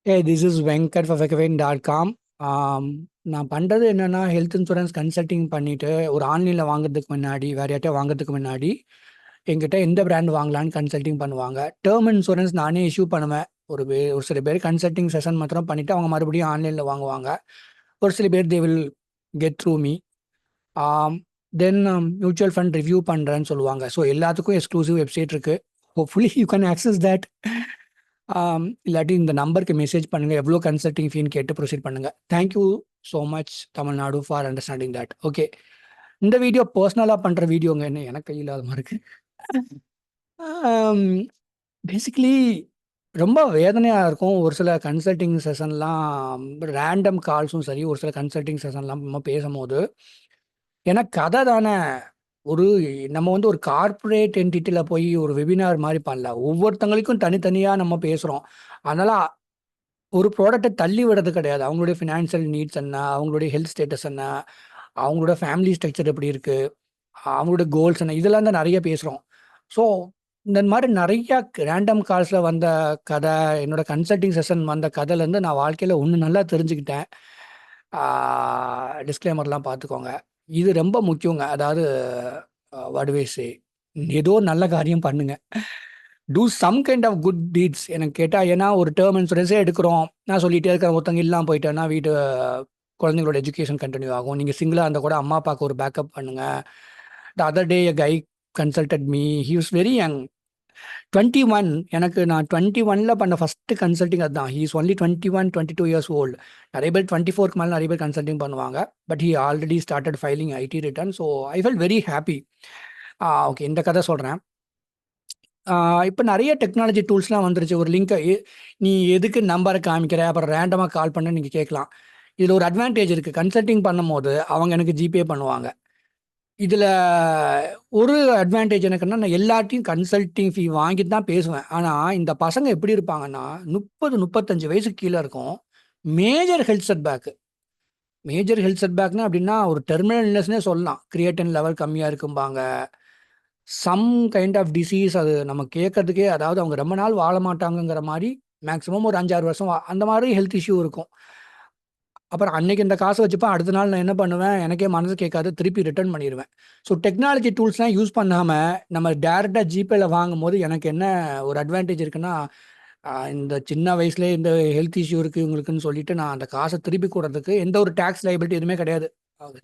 This is Venkat for வெங்கவேன்.com. நான் பண்ணுறது என்னென்னா, ஹெல்த் இன்சூரன்ஸ் கன்சல்டிங் பண்ணிவிட்டு ஒரு ஆன்லைனில் வாங்குறதுக்கு முன்னாடி, வேறு யார்ட்டையா வாங்குறதுக்கு முன்னாடி என்கிட்ட எந்த பிராண்ட் வாங்கலான்னு கன்சல்டிங் பண்ணுவாங்க. டேர்ம் இன்சூரன்ஸ் நானே இஷ்யூ பண்ணுவேன். ஒரு சில பேர் கன்சல்டிங் செஷன் மாத்திரம் பண்ணிவிட்டு அவங்க மறுபடியும் ஆன்லைனில் வாங்குவாங்க. ஒரு சில பேர் they will get through me. Then mutual fund review பண்ணுறேன்னு சொல்லுவாங்க. ஸோ எல்லாத்துக்கும் எக்ஸ்க்ளூசிவ் வெப்சைட் இருக்குது. Hopefully you can access that. இல்லாட்டி இந்த நம்பருக்கு மெசேஜ் பண்ணுங்கள், எவ்வளோ கன்சல்டிங் ஃபீன்னு கேட்டு ப்ரொசீட் பண்ணுங்கள். Thank you so much Tamil Nadu for understanding that. Okay, இந்த வீடியோ பர்சனலாக பண்ணுற வீடியோங்க. என்ன எனக்கு கையில் இல்லாத மாதிரி இருக்கு. பேசிக்கலி ரொம்ப வேதனையாக இருக்கும். ஒரு சில கன்சல்டிங் செஷன்லாம் ரேண்டம் கால்ஸும் சரி, ஒரு சில கன்சல்டிங் செஷன்லாம் நம்ம பேசும்போது, ஏன்னா கதை தானே. ஒரு நம்ம வந்து ஒரு கார்ப்பரேட் என்டிட்டியில் போய் ஒரு வெபினார் மாதிரி பண்ணல. ஒவ்வொருத்தங்களுக்கும் தனித்தனியாக நம்ம பேசுகிறோம். அதனால் ஒரு ப்ராடக்ட்டை தள்ளி விடுறது கிடையாது. அவங்களுடைய ஃபினான்ஷியல் நீட்ஸ் என்ன, அவங்களுடைய ஹெல்த் ஸ்டேட்டஸ் என்ன, அவங்களோட ஃபேமிலி ஸ்ட்ரக்சர் எப்படி இருக்குது, அவங்களோட கோல்ஸ் என்ன, இதெல்லாம் தான் நிறைய பேசுகிறோம். ஸோ இந்த மாதிரி நிறையா ரேண்டம் கால்ஸில் வந்த கதை, என்னோட கன்சல்டிங் செஷன் வந்த கதையிலேருந்து நான் வாழ்க்கையில் ஒன்று நல்லா தெரிஞ்சுக்கிட்டேன். டிஸ்க்ளைமர்லாம் பார்த்துக்கோங்க. இது ரொம்ப முக்கியங்க. அதாவது வடுவேசே ஏதோ நல்ல காரியம் பண்ணுங்க. Do some kind of good deeds. எனக்கு கேட்டால், ஏன்னா ஒரு டேர்ம் இன்சூரன்ஸே எடுக்கிறோம், நான் சொல்லிகிட்டே இருக்கிற ஒருத்தங்க இல்லாமல் போயிட்டேன்னா வீட்டு குழந்தைங்களோட எஜுகேஷன் கண்டினியூ ஆகும். நீங்கள் சிங்கிளாக இருந்தால் கூட அம்மா அப்பாவுக்கு ஒரு பேக்கப் பண்ணுங்கள். The other day a guy consulted me. He was very young, 21. எனக்கு நான் 21ல் பண்ண ஃபஸ்ட்டு கன்சல்டிங் அதுதான். He is only 21, 22 years old. நிறைய பேர் 24க்கு மேலே நிறைய பேர் கன்சல்டிங் பண்ணுவாங்க. But he already started filing IT return. So I fell very happy. Okay, இந்த கதை சொல்கிறேன். இப்போ நிறைய டெக்னாலஜி டூல்ஸ்லாம் வந்துருச்சு. ஒரு லிங்க்கை நீ எதுக்கு நம்பரை காமிக்கிற, அப்புறம் ரேண்டமாக கால் பண்ண நீங்கள் கேட்கலாம். இதில் ஒரு அட்வான்டேஜ் இருக்குது. கன்சல்டிங் பண்ணும்போது அவங்க எனக்கு ஜிபே பண்ணுவாங்க. இதில் ஒரு அட்வான்டேஜ் எனக்குன்னா, நான் எல்லாத்தையும் கன்சல்டிங் ஃபீ வாங்கிட்டு தான் பேசுவேன். ஆனால் இந்த பசங்க எப்படி இருப்பாங்கன்னா, 35 வயசுக்கு கீழே இருக்கும். Major health setback. Major health செட்பேக்னா அப்படின்னா ஒரு டெர்மினல் இல்னஸ்னே சொல்லலாம். கிரியேட்டின் லெவல் கம்மியாக இருக்கும்பாங்க. Some kind of disease. அது நம்ம கேட்கறதுக்கே, அதாவது அவங்க ரொம்ப நாள் வாழ மாட்டாங்கங்கிற மாதிரி, மேக்ஸிமம் ஒரு 5-6 வருஷம் அந்த மாதிரி ஹெல்த் இஷ்யூ இருக்கும். அப்புறம் அன்னைக்கு இந்த காசை வச்சுப்பேன், அடுத்த நாள் நான் என்ன பண்ணுவேன், எனக்கே மனசு கேட்காது, திருப்பி ரிட்டர்ன் பண்ணிடுவேன். ஸோ டெக்னாலஜி டூல்ஸ்லாம் யூஸ் பண்ணாமல் நம்ம டேரெக்டாக ஜிபேல வாங்கும்போது எனக்கு என்ன ஒரு அட்வான்டேஜ் இருக்குன்னா, இந்த சின்ன வயசுலேயே இந்த ஹெல்த் இஷ்யூ இருக்குது இவங்களுக்குன்னு சொல்லிட்டு நான் அந்த காசை திருப்பி கொடுறதுக்கு எந்த ஒரு டேக்ஸ் லைபிலிட்டி எதுவுமே கிடையாது.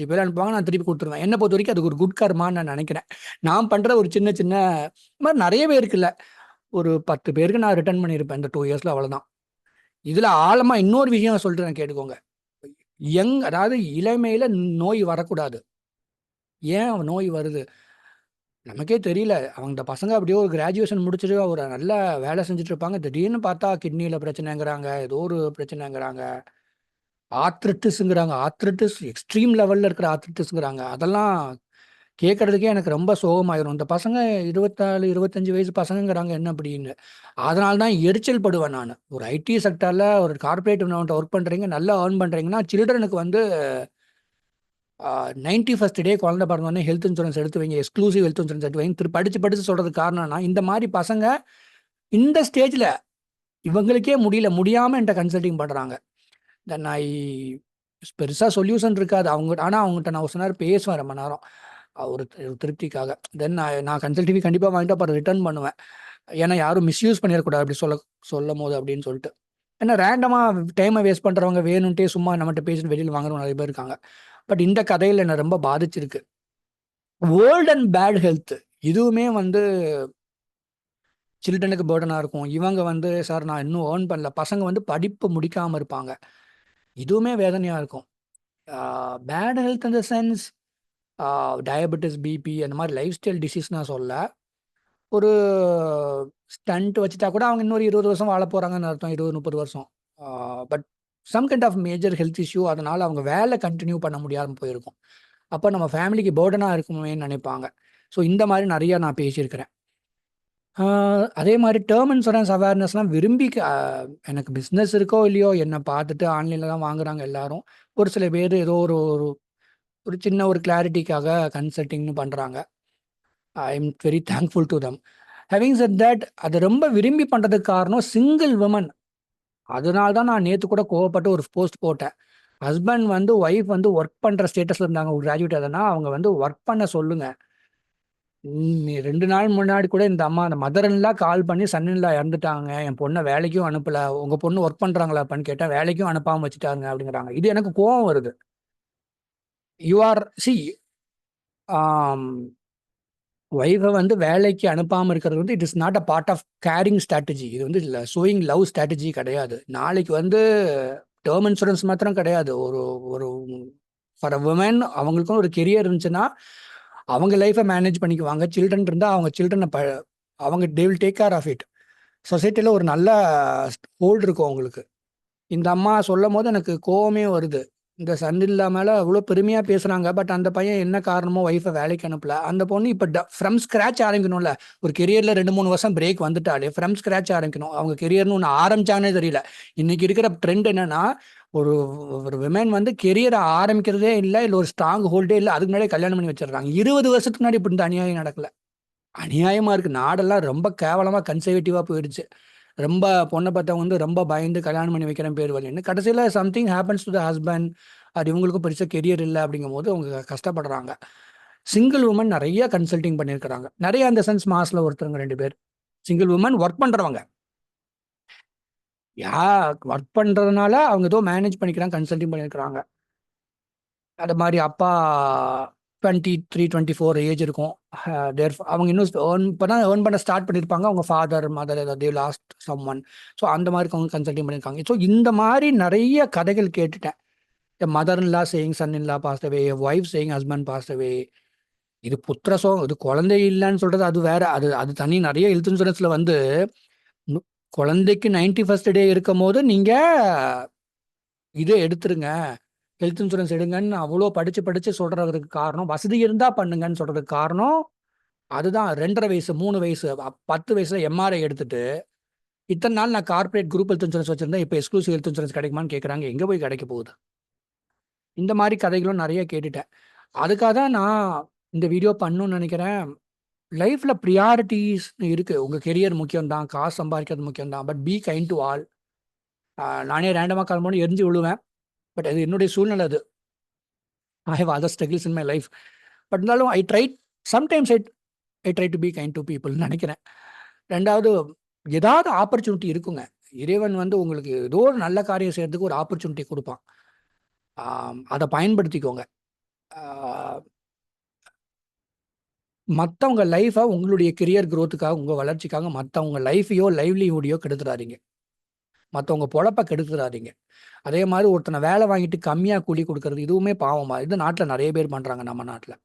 ஜிபேல அனுப்புவாங்க, நான் திருப்பி கொடுத்துருவேன். என்னை பொறுத்த வரைக்கும் அதுக்கு ஒரு குட் கர்மான்னு நான் நினைக்கிறேன். நான் பண்ணுற ஒரு சின்ன சின்ன மாதிரி நிறைய பேருக்கு இல்லை, ஒரு 10 பேருக்கு நான் ரிட்டர்ன் பண்ணியிருப்பேன் இந்த 2 இயர்ஸில். அவ்வளோதான். இதில் ஆழமாக இன்னொரு விஷயம் சொல்லிட்டு கேட்டுக்கோங்க. அதாவது இளமையில் நோய் வரக்கூடாது. ஏன் நோய் வருது நமக்கே தெரியல. அவங்க இந்த பசங்க அப்படியே ஒரு கிராஜுவேஷன் முடிச்சுட்டு ஒரு நல்ல வேலை செஞ்சுட்டு இருப்பாங்க. திடீர்னு பார்த்தா கிட்னியில் பிரச்சனைங்கிறாங்க, ஏதோ ஒரு பிரச்சனைங்கிறாங்க, ஆத்ரிட்டிஸ்ங்கிறாங்க. ஆத்ரிட்டிஸ் எக்ஸ்ட்ரீம் லெவலில் இருக்கிற ஆத்ரிட்டிஸ்ங்கிறாங்க. அதெல்லாம் கேட்கறதுக்கே எனக்கு ரொம்ப சோகமாயிரும். இந்த பசங்க 24, 25 வயசு பசங்கிறாங்க என்ன அப்படின்னு. அதனால தான் எரிச்சல் படுவேன் நான். ஒரு ஐடி செக்டரில் ஒரு கார்பரேட் ஒர்க் பண்ணுறீங்க, நல்லா ஏர்ன் பண்ணுறீங்கன்னா, சில்ட்ரனுக்கு வந்து 91st டே குழந்தை பிறந்தோடனே ஹெல்த் இன்சூரன்ஸ் எடுத்து வைங்க, எக்ஸ்க்ளூசிவ் ஹெல்த் இன்சூரன்ஸ் எடுத்து வைங்க. படித்து படித்து சொல்கிறதுக்கு காரணம்னா, இந்த மாதிரி பசங்க இந்த ஸ்டேஜில் இவங்களுக்கே முடியாமல் என்கிட்ட கன்சல்டிங் பண்ணுறாங்க. தென் பெருசாக சொல்யூஷன் இருக்காது அவங்க, ஆனால் அவங்ககிட்ட நான் ஒரு சில நேரம் பேசுவேன் ரொம்ப நேரம், ஒரு திருப்திக்காக. தென் நான் கன்சல்டிங் கண்டிப்பாக வாங்கிட்டு அப்புறம் ரிட்டர்ன் பண்ணுவேன். ஏன்னா யாரும் மிஸ்யூஸ் பண்ணிடக்கூடாது அப்படி சொல்லும் போது அப்படின்னு சொல்லிட்டு. ஏன்னா ரேண்டமாக டைமை வேஸ்ட் பண்ணுறவங்க வேணும்ட்டே சும்மா நம்மகிட்ட பேசிட்டு வெளியில் வாங்குறவங்க நிறைய பேர் இருக்காங்க. பட் இந்த கதையில் என்னை ரொம்ப பாதிச்சிருக்கு. ஓல்ட் அண்ட் பேட் ஹெல்த் இதுவுமே வந்து சில்ட்ரனுக்கு பேர்டனாக இருக்கும். இவங்க வந்து சார் நான் இன்னும் ஏர்ன் பண்ணல, பசங்க வந்து படிப்பு முடிக்காமல் இருப்பாங்க. இதுவுமே வேதனையாக இருக்கும். பேட் ஹெல்த் இந்த சென்ஸ் டயபெட்டிஸ், பிபி அந்த மாதிரி லைஃப் ஸ்டைல் டிசீஸ் நான் சொல்ல. ஒரு ஸ்டண்ட் வச்சுட்டா கூட அவங்க இன்னொரு 20 வருஷம் வாழ போகிறாங்கன்னு அர்த்தம், 20-30 வருஷம். But some kind of major health issue, அதனால் அவங்க வேலை கண்டினியூ பண்ண முடியாமல் போயிருக்கும். அப்போ நம்ம ஃபேமிலிக்கு பேர்டனாக இருக்குமேன்னு நினைப்பாங்க. ஸோ இந்த மாதிரி நிறையா நான் பேசியிருக்கிறேன். அதே மாதிரி டேர்ம் இன்சூரன்ஸ் அவேர்னஸ்லாம் விரும்பி எனக்கு பிஸ்னஸ் இருக்கோ இல்லையோ என்னை பார்த்துட்டு ஆன்லைனில் தான் வாங்குறாங்க எல்லாரும். ஒரு சில பேர் ஏதோ ஒரு ஒரு ஒரு சின்ன ஒரு கிளாரிட்டிக்காக கன்சல்டிங்னு பண்ணுறாங்க. I am very thankful to them. Having set that, அதை ரொம்ப விரும்பி பண்ணுறதுக்கு காரணம் சிங்கிள் விமன். அதனால தான் நான் நேத்து கூட கோவப்பட்டு ஒரு போஸ்ட் போட்டேன். ஹஸ்பண்ட் வந்து ஒய்ஃப் வந்து ஒர்க் பண்ற ஸ்டேட்டஸ்ல இருந்தாங்க. ஒரு கிராஜுவேட் எதனா அவங்க வந்து ஒர்க் பண்ண சொல்லுங்க. 2 நாள் முன்னாடி கூட இந்த அம்மா அந்த மதர் இன் லா கால் பண்ணி சன் இன் லா இறந்துட்டாங்க. என் பொண்ண வேலைக்கும் அனுப்பல. உங்க பொண்ணு ஒர்க் பண்றாங்களாப்பான்னு கேட்டா, வேலைக்கும் அனுப்பாம வச்சுட்டாங்க அப்படிங்கிறாங்க. இது எனக்கு கோவம் வருது. யூ ஆர் சி ஆம் ஒய்ஃபை வந்து வேலைக்கு அனுப்பாம இருக்கிறது வந்து it is not a part of caring strategy. இது வந்து ஷோயிங் லவ் ஸ்ட்ராட்டஜி கிடையாது. நாளைக்கு வந்து டேர்ம் இன்சூரன்ஸ் மாத்திரம் கிடையாது. ஒரு ஒரு ஃபார் அ உமன் அவங்களுக்கும் ஒரு கெரியர் இருந்துச்சுன்னா அவங்க லைஃப்பை மேனேஜ் பண்ணிக்குவாங்க. சில்ட்ரன் இருந்தால் அவங்க சில்ட்ரனை அவங்க they will take care of it. சொசைட்டியில் ஒரு நல்ல ஹோல்டு இருக்கும் அவங்களுக்கு. இந்த அம்மா சொல்லும் போது எனக்கு கோவமே வருது. இந்த சன்னில்லா மேலே அவ்வளோ பெருமையாக பேசுகிறாங்க. பட் அந்த பையன் என்ன காரணமோ ஒய்ஃபை வேலைக்கு அனுப்பல. அந்த பொண்ணு இப்போ ஃப்ரம் ஸ்க்ராட்ச் ஆரம்பிக்கணும்ல. ஒரு கெரியரில் 2-3 வருஷம் பிரேக் வந்துட்டாலே ஃப்ரம் ஸ்க்ராட்ச் ஆரம்பிக்கணும். அவங்க கெரியர்னு ஒன்று ஆரம்பிச்சானே தெரியல. இன்னைக்கு இருக்கிற ட்ரெண்ட் என்னன்னா, ஒரு ஒரு விமன் வந்து கெரியரை ஆரம்பிக்கிறதே இல்லை, இல்லை ஒரு ஸ்ட்ராங் ஹோல்டே இல்லை, அதுக்கு முன்னாடி கல்யாணம் பண்ணி வச்சிடுறாங்க. 20 வருஷத்துக்கு முன்னாடி இப்படி இந்த அநியாயம் நடக்கல. அநியாயமா இருக்கு. நாடெல்லாம் ரொம்ப கேவலமா கன்சர்வேட்டிவா போயிடுச்சு. ரொம்ப பொண்ணை பார்த்தவங்க வந்து ரொம்ப பயந்து கல்யாணம் பண்ணி வைக்கிறேன் பேர் வழின்னு. கடைசியில் something happens to the husband. அது இவங்களுக்கும் பெருசாக கெரியர் இல்லை அப்படிங்கும் போது அவங்க கஷ்டப்படுறாங்க. சிங்கிள் உமன் நிறைய கன்சல்டிங் பண்ணியிருக்கிறாங்க. நிறைய அந்த சென்ஸ் மாசத்துல ஒருத்தருங்க 2 பேர் சிங்கிள் உமன் ஒர்க் பண்றவங்க. ஒர்க் பண்றதுனால அவங்க ஏதோ மேனேஜ் பண்ணிக்கிறாங்க, கன்சல்டிங் பண்ணியிருக்கிறாங்க. அது மாதிரி அப்பா 23-24 ஏஜ் இருக்கும். அவங்க இன்னும் இப்போ தான் ஏர்ன் பண்ண ஸ்டார்ட் பண்ணியிருப்பாங்க. அவங்க ஃபாதர் மதர் ஏதாவது லாஸ்ட் சம் ஒன். ஸோ அந்த மாதிரி அவங்க கன்சல்டிங் பண்ணியிருக்காங்க. ஸோ இந்த மாதிரி நிறைய கதைகள் கேட்டுட்டேன். Mother in law saying son in law passed away, wife saying husband passed away. இது இது குழந்தை இல்லைன்னு சொல்றது அது வேற. அது அது தனி. நிறைய ஹெல்த் இன்சூரன்ஸ்ல வந்து நு- குழந்தைக்கு 91st டே இருக்கும் போது நீங்க இதை எடுத்துருங்க, ஹெல்த் இன்சூரன்ஸ் எடுங்கன்னு அவ்வளோ படிச்சு படிச்சு சொல்றதுக்கு காரணம், வசதி இருந்தா பண்ணுங்கன்னு சொல்றதுக்கு காரணம் அதுதான். 2.5 வயசு 3 வயசு 10 வயசுல எம்ஆர்ஐ எடுத்துட்டு இத்தனை நாள் நான் கார்பரேட் குரூப் ஹெல்த் இன்சூரன்ஸ் வச்சிருந்தேன், இப்போ எக்ஸ்க்ளூசிவ் ஹெல்த் இன்சூரன்ஸ் கிடைக்குமான்னு கேட்குறாங்க. எங்கே போய் கிடைக்க போகுது? இந்த மாதிரி கதைகளும் நிறைய கேட்டுட்டேன். அதுக்காக தான் நான் இந்த வீடியோ பண்ணணும்னு நினைக்கிறேன். லைஃப்ல ப்ரியாரிட்டிஸ் இருக்கு. உங்க கெரியர் முக்கியம் தான், காசு சம்பாதிக்கிறது முக்கியம் தான், but B kind to all. நானே ரேண்டமாக கால் பண்ணி எரிஞ்சு விழுவேன். பட் அது என்னுடைய சூழ்நிலை. அது I have other struggles in my life. But இருந்தாலும் I try sometimes I try to be kind to people நினைக்கிறேன். ரெண்டாவது, ஏதாவது ஆப்பர்ச்சுனிட்டி இருக்குங்க. இறைவன் வந்து உங்களுக்கு ஏதோ ஒரு நல்ல காரியம் செய்யறதுக்கு ஒரு ஆப்பர்ச்சுனிட்டி கொடுப்பான். அதை பயன்படுத்திக்கோங்க. மற்றவங்க லைஃபை உங்களுடைய கெரியர் growthக்காக, உங்கள் வளர்ச்சிக்காக மற்றவங்க லைஃபையோ லைவ்லிஹுட்டையோ கெடுத்துடாதீங்க. மற்றவங்க பொழப்ப கெடுத்துடாதீங்க. அதே மாதிரி ஒருத்தனை வேலை வாங்கிட்டு கம்மியாக கூலி கொடுக்கறது இதுவுமே பாவமா. இது நாட்டில் நிறைய பேர் பண்ணுறாங்க. நம்ம நாட்டில்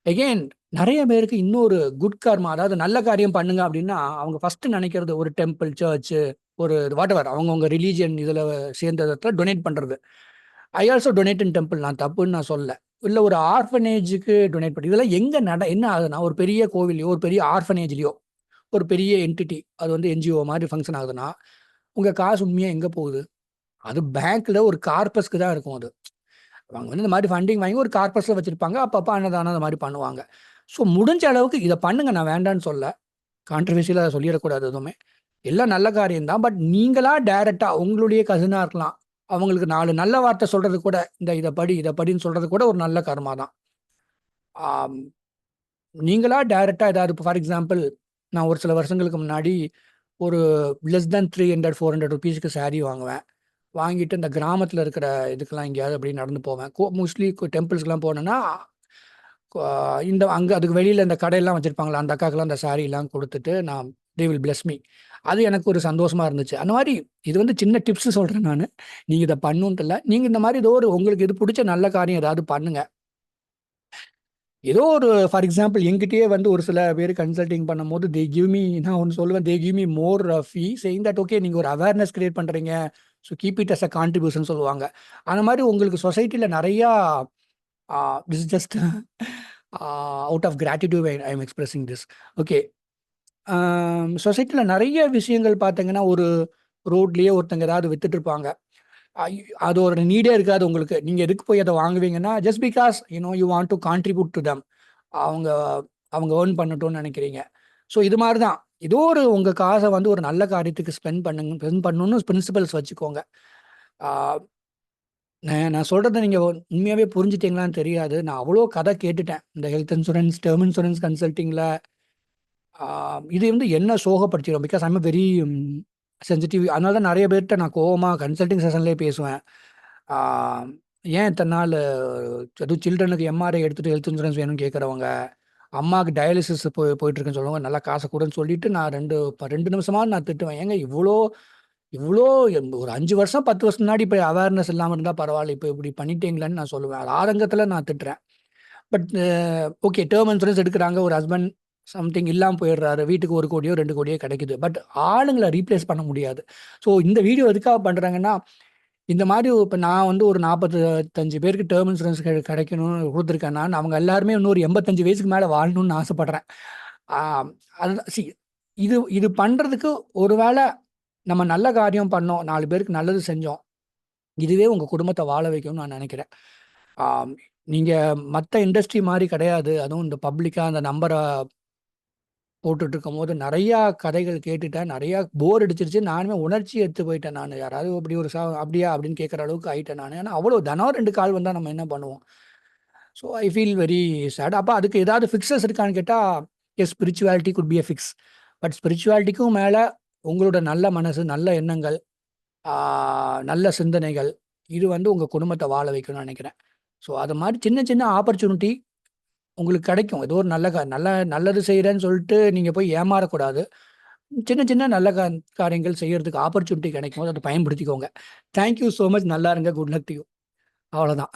எகெயின் நிறைய பேருக்கு இன்னொரு குட் கர்மா, அதாவது நல்ல காரியம் பண்ணுங்க அப்படின்னா அவங்க ஃபர்ஸ்ட் நினைக்கிறது ஒரு டெம்பிள், சர்ச், ஒரு வாட் எவர் அவங்கவுங்க ரிலீஜியன் இதில் சேர்ந்ததை டொனேட் பண்ணுறது. I also donate in temple. நான் தப்புன்னு நான் சொல்ல. இல்லை ஒரு ஆர்ஃபனேஜுக்கு டொனேட் பண்ணி இதெல்லாம் எங்கே என்ன ஆகுதுன்னா, ஒரு பெரிய கோவிலையோ ஒரு பெரிய ஆர்ஃபனேஜ்லையோ ஒரு பெரிய என்டிட்டி அது வந்து என்ஜிஓ மாதிரி ஃபங்க்ஷன் ஆகுதுன்னா உங்கள் காசு உண்மையாக எங்கே போகுது? அது பேங்க்ல ஒரு கார்பஸ்க்கு தான் இருக்கும். அது அவங்க வந்து இந்த மாதிரி ஃபண்டிங் வாங்கி ஒரு கார்பஸில் வச்சுருப்பாங்க. அப்பப்போ அன்னதானம் அந்த மாதிரி பண்ணுவாங்க. ஸோ முடிஞ்ச அளவுக்கு இதை பண்ணுங்க. நான் வேண்டான்னு சொல்ல, கான்ட்ரவர்சியில் அதை சொல்லிடக்கூடாது எதுவுமே. எல்லாம் நல்ல காரியம் தான். பட் நீங்களா டைரெக்டாக உங்களுடைய கசினாக இருக்கலாம், அவங்களுக்கு 4 நல்ல வார்த்தை சொல்கிறது கூட, இதை படின்னு சொல்கிறது கூட ஒரு நல்ல கர்மா தான். நீங்களா டைரெக்டாக ஏதாவது இப்போ ஃபார் எக்ஸாம்பிள் நான் ஒரு சில வருஷங்களுக்கு முன்னாடி ஒரு லெஸ் தென் 300-400 ருபீஸ்க்கு saree வாங்குவேன். வாங்கிட்டு இந்த கிராமத்தில் இருக்கிற இதுக்கெல்லாம் எங்கேயாவது அப்படி நடந்து போவேன். மோஸ்ட்லி டெம்பிள்ஸ்க்கெலாம் போனேன்னா இந்த அங்கே அதுக்கு வெளியில் இந்த கடையெல்லாம் வச்சுருப்பாங்களா, அந்த அக்காக்கெல்லாம் அந்த சாரீலாம் கொடுத்துட்டு நான் தே வில் பிளஸ் மீ. அது எனக்கு ஒரு சந்தோஷமாக இருந்துச்சு. அந்த மாதிரி இது வந்து சின்ன டிப்ஸ் சொல்கிறேன் நான். நீங்கள் இதை பண்ணுன்ட்டு இல்லை. நீங்கள் இந்த மாதிரி ஏதோ ஒரு உங்களுக்கு இது பிடிச்ச நல்ல காரியம் ஏதாவது பண்ணுங்கள். ஏதோ ஒரு ஃபார் எக்ஸாம்பிள் என்கிட்டயே வந்து ஒரு சில பேர் கன்சல்டிங் பண்ணும்போது தே கிவ் மீ, நான் ஒன்று சொல்லுவேன், they give me more fee saying that okay நீங்கள் ஒரு அவேர்னஸ் கிரியேட் பண்ணுறீங்க, so keep it as a contribution சொல்லுவாங்க. அந்த மாதிரி உங்களுக்கு சொசைட்டியில் நிறையா this just out of gratitude I am expressing this. Okay, சொசைட்டியில் நிறைய விஷயங்கள் பார்த்தீங்கன்னா, ஒரு ரோட்லேயே ஒருத்தங்க ஏதாவது வித்துட்டு இருப்பாங்க. அது ஒரு நீடே இருக்காது உங்களுக்கு. நீங்கள் எதுக்கு போய் அதை வாங்குவீங்கன்னா just because you want to contribute to them. அவங்க அவங்க ஏர்ன் பண்ணட்டும்னு நினைக்கிறீங்க. ஸோ இது மாதிரி தான் ஏதோ ஒரு உங்க காச வந்து ஒரு நல்ல காரியத்துக்கு ஸ்பெண்ட் பண்ணணும்னு பிரின்சிபல்ஸ் வச்சுக்கோங்க. ஆ நான் நான் சொல்றத நீங்க உண்மையாவே புரிஞ்சுட்டீங்களான்னு தெரியாது. நான் அவ்வளோ கதை கேட்டுட்டேன். இந்த ஹெல்த் இன்சூரன்ஸ், டெர்ம் இன்சூரன்ஸ் கன்சல்டிங்ல. ஆ இது வந்து என்ன சோகப்படுத்திரும். Because I am very sensitive. அதனால தான் நெறைய பேர்ட்ட நான் கோவமா கன்சல்டிங் செஷன்லயே பேசுவேன். ஆ ஏன் இத்தன நாளு அதுவும் சில்ட்ரனுக்கு எம்ஆர்ஐ எடுத்துட்டு ஹெல்த் இன்சூரன்ஸ் வேணும்னு கேட்கிறவங்க, அம்மாவுக்கு டயாலிசிஸ் போயிட்டுருக்குன்னு சொல்லுவாங்க. நல்லா காச குடுன்னு சொல்லிட்டு நான் 2 நிமிஷமாவது நான் திட்டுவேன். ஏங்க இவ்ளோ இவ்ளோ ஒரு 5 வருஷம், 10 வருஷம் முன்னாடி இப்ப அவேர்னஸ் இல்லாம இருந்தா பரவால்ல. இப்ப இப்படி பண்ணிட்டீங்களேன்னு நான் சொல்லுவேன். அது ஆரங்கத்துல நான் திட்டுறேன். பட் ஓகே, டெர்ம் இன்சூரன்ஸ் எடுக்குறாங்க. ஒரு ஹஸ்பண்ட் சம்திங் இல்லாம போயிடுறாரு. வீட்டுக்கு 1 கோடியோ, 2 கோடியோ கிடைக்குது. பட் ஆளுங்கள ரீப்ளேஸ் பண்ண முடியாது. ஸோ இந்த வீடியோ எதுக்காக பண்றாங்கன்னா, இந்த மாரி இப்ப நான் வந்து ஒரு 45 பேருக்கு டெர்ம் இன்சூரன்ஸ் கிடைக்கணும்னு குடுத்துருக்கேன்னா, அவங்க எல்லாருமே இன்னொரு 85 வயசுக்கு மேல வாழணும்னு ஆசைப்படுறேன். ஆ அதுதான் இது இது பண்றதுக்கு ஒரு வேள நம்ம நல்ல காரியம் பண்ணோம். 4 பேருக்கு நல்லது செஞ்சோம். இதுவே உங்க குடும்பத்த வாழ வைக்கும்னு நான் நெனைக்கிறேன். ஆம், நீங்க மத்த இண்டஸ்ட்ரி மாரி கிடையாது. அதுவும் இந்த பப்ளிக்கா அந்த நம்பர போட்டுட்டு இருக்கும்போது நெறையா கதைகள் கேட்டுட்டேன். நெறையா போர் அடிச்சிருச்சு. நானுமே உணர்ச்சி எடுத்து போயிட்டேன் நானு. யாராவது அப்படி ஒரு "அப்படியா?" அப்படின்னு கேட்கிற அளவுக்கு ஆயிட்டேன் நானு. ஏன்னா அவ்வளோ தினம் 2 கால் வந்தா நம்ம என்ன பண்ணுவோம்? So I feel very sad. அப்ப அதுக்கு ஏதாவது ஃபிக்ஸஸ் இருக்கான்னு கேட்டா, yes, spirituality could be a fix. But ஸ்பிரிச்சுவாலிட்டிக்கும் மேல உங்களோட நல்ல மனசு, நல்ல எண்ணங்கள், ஆ நல்ல சிந்தனைகள், இது வந்து உங்க குடும்பத்த வாழ வைக்கும்னு நெனைக்கிறேன். ஸோ அது மாரி சின்ன சின்ன ஆப்பர்ச்சுனிட்டி உங்களுக்கு கிடைக்கும். ஏதோ ஒரு நல்லது செய்றேன்னு சொல்லிட்டு நீங்க போய் ஏமாறக்கூடாது. சின்ன சின்ன நல்ல காரியங்கள் செய்யறதுக்கு ஆப்பர்ச்சுனிட்டி கிடைக்கும்போது அத பயன்படுத்திக்கோங்க. Thank you so much. நல்லா இருங்க. Good luck to you. அவ்வளோதான்.